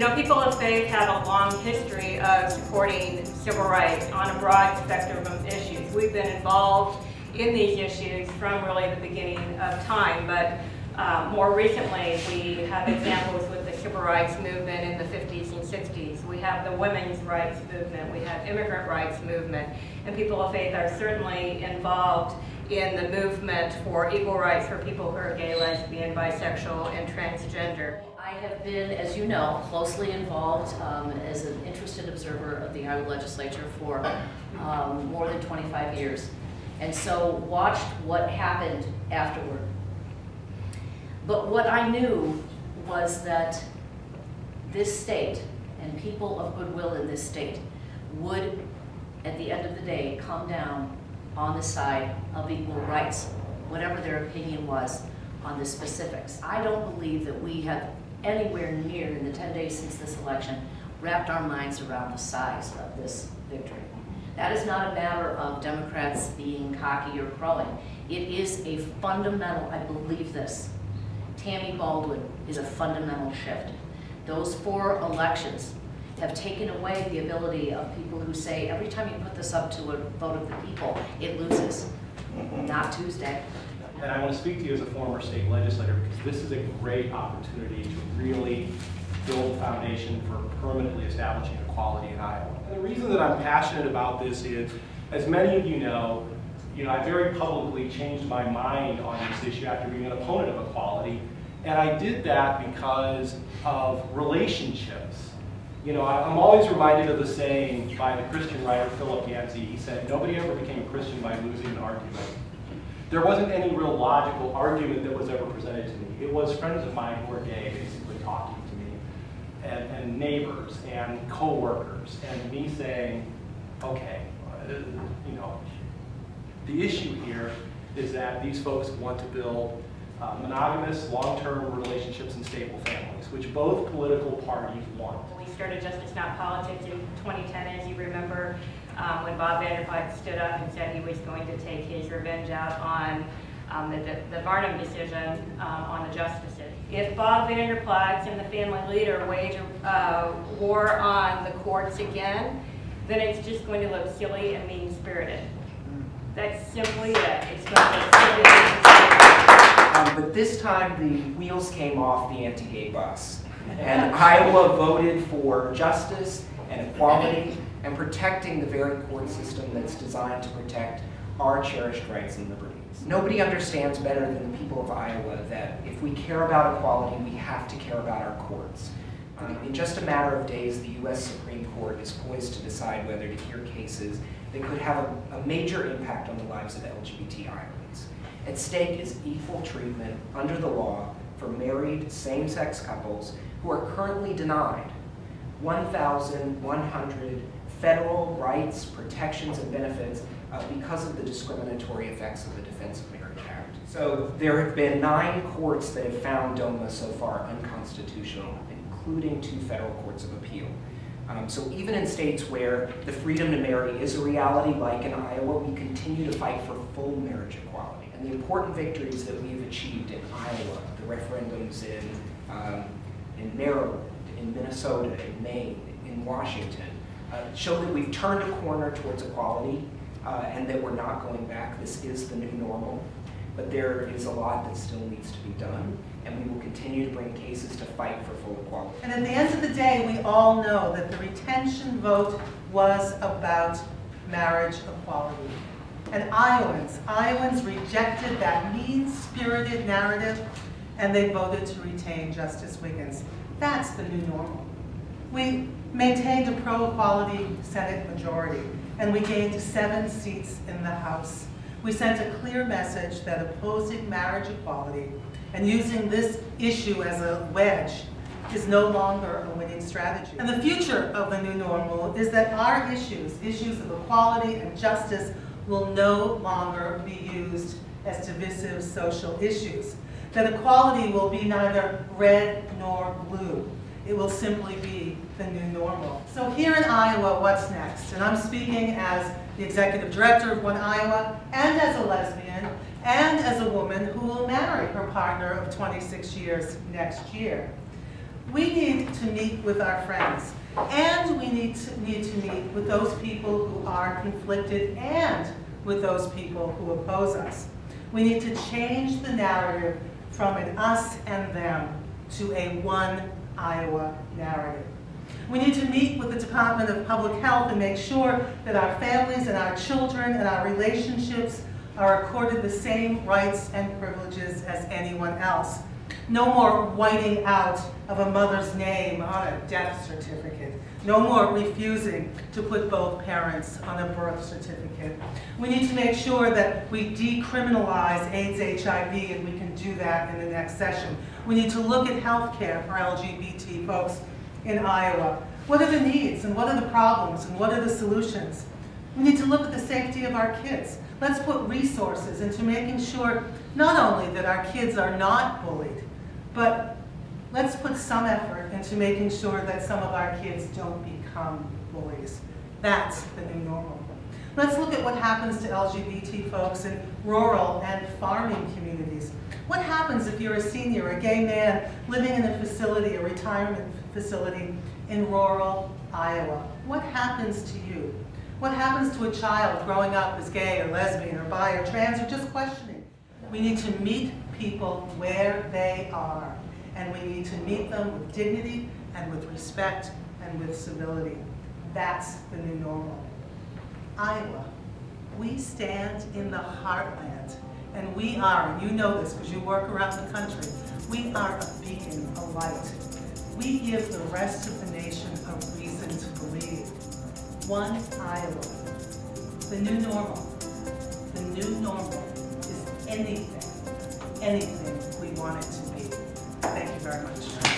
know, people of faith have a long history of supporting civil rights on a broad spectrum of issues. We've been involved in these issues from really the beginning of time, but more recently we have examples with the civil rights movement in the 50s and 60s. We have the women's rights movement, we have immigrant rights movement, and people of faith are certainly involved in the movement for equal rights for people who are gay, lesbian, bisexual, and transgender. I have been, as you know, closely involved as an interested observer of the Iowa legislature for more than 25 years, and so watched what happened afterward. But what I knew was that this state and people of goodwill in this state would, at the end of the day, come down on the side of equal rights, whatever their opinion was on the specifics. I don't believe that we have anywhere near, in the 10 days since this election, wrapped our minds around the size of this victory. That is not a matter of Democrats being cocky or crowing. It is a fundamental, I believe this, Tammy Baldwin is a fundamental shift. Those 4 elections have taken away the ability of people who say, every time you put this up to a vote of the people, it loses. Not Tuesday. And I want to speak to you as a former state legislator because this is a great opportunity to really build a foundation for permanently establishing equality in Iowa. And the reason that I'm passionate about this is, as many of you know, I very publicly changed my mind on this issue after being an opponent of equality. And I did that because of relationships. I'm always reminded of the saying by the Christian writer Philip Yancey. He said, nobody ever became a Christian by losing an argument. There wasn't any real logical argument that was ever presented to me. It was friends of mine who were gay basically talking to me, and neighbors and co-workers, and me saying, okay, the issue here is that these folks want to build monogamous, long-term relationships and stable families, which both political parties want. We started Justice Not Politics in 2010, as you remember, when Bob Vanderplaat stood up and said he was going to take his revenge out on the Varnum decision on the justices. If Bob Vanderplaat and the family leader wage a war on the courts again, then it's just going to look silly and mean-spirited. That's simply it. It's going to look silly and mean-spirited. But this time the wheels came off the anti-gay bus. And Iowa voted for justice and equality and protecting the very court system that's designed to protect our cherished rights and liberties. Nobody understands better than the people of Iowa that if we care about equality, we have to care about our courts. In just a matter of days, the U.S. Supreme Court is poised to decide whether to hear cases that could have a major impact on the lives of LGBT Iowans. At stake is equal treatment under the law for married same-sex couples who are currently denied 1,100 federal rights, protections, and benefits because of the discriminatory effects of the Defense of Marriage Act. So there have been 9 courts that have found DOMA so far unconstitutional, including 2 federal courts of appeal. So even in states where the freedom to marry is a reality, like in Iowa, we continue to fight for full marriage equality. And the important victories that we have achieved in Iowa, the referendums in Maryland, in Minnesota, in Maine, in Washington, show that we've turned a corner towards equality and that we're not going back. This is the new normal. But there is a lot that still needs to be done, and we will continue to bring cases to fight for full equality. And at the end of the day, we all know that the retention vote was about marriage equality. And Iowans rejected that mean-spirited narrative, and they voted to retain Justice Wiggins. That's the new normal. We maintained a pro-equality Senate majority, and we gained 7 seats in the House. We sent a clear message that opposing marriage equality and using this issue as a wedge is no longer a winning strategy. And the future of the new normal is that our issues of equality and justice, will no longer be used as divisive social issues. That equality will be neither red nor blue. It will simply be the new normal. So here in Iowa, what's next? And I'm speaking as the executive director of One Iowa, and as a lesbian, and as a woman who will marry her partner of 26 years next year. We need to meet with our friends, and we need to meet with those people who are conflicted and with those people who oppose us. We need to change the narrative from an us and them to a one Iowa narrative. We need to meet with the Department of Public Health and make sure that our families and our children and our relationships are accorded the same rights and privileges as anyone else. No more whiting out of a mother's name on a death certificate. No more refusing to put both parents on a birth certificate. We need to make sure that we decriminalize AIDS, HIV, and we can do that in the next session. We need to look at health care for LGBT folks in Iowa. What are the needs and what are the problems and what are the solutions? We need to look at the safety of our kids. Let's put resources into making sure not only that our kids are not bullied, but let's put some effort into making sure that some of our kids don't become bullies. That's the new normal. Let's look at what happens to LGBT folks in rural and farming communities. What happens if you're a senior, a gay man, living in a facility, a retirement facility in rural Iowa? What happens to you? What happens to a child growing up as gay or lesbian or bi or trans or just questioning? We need to meet people where they are, and we need to meet them with dignity and with respect and with civility. That's the new normal. Iowa, we stand in the heartland, and we are, and you know this because you work around the country, we are a beacon, a light. We give the rest of the nation a reason to believe. One Iowa. The new normal. The new normal is anything we want it to be. Thank you very much.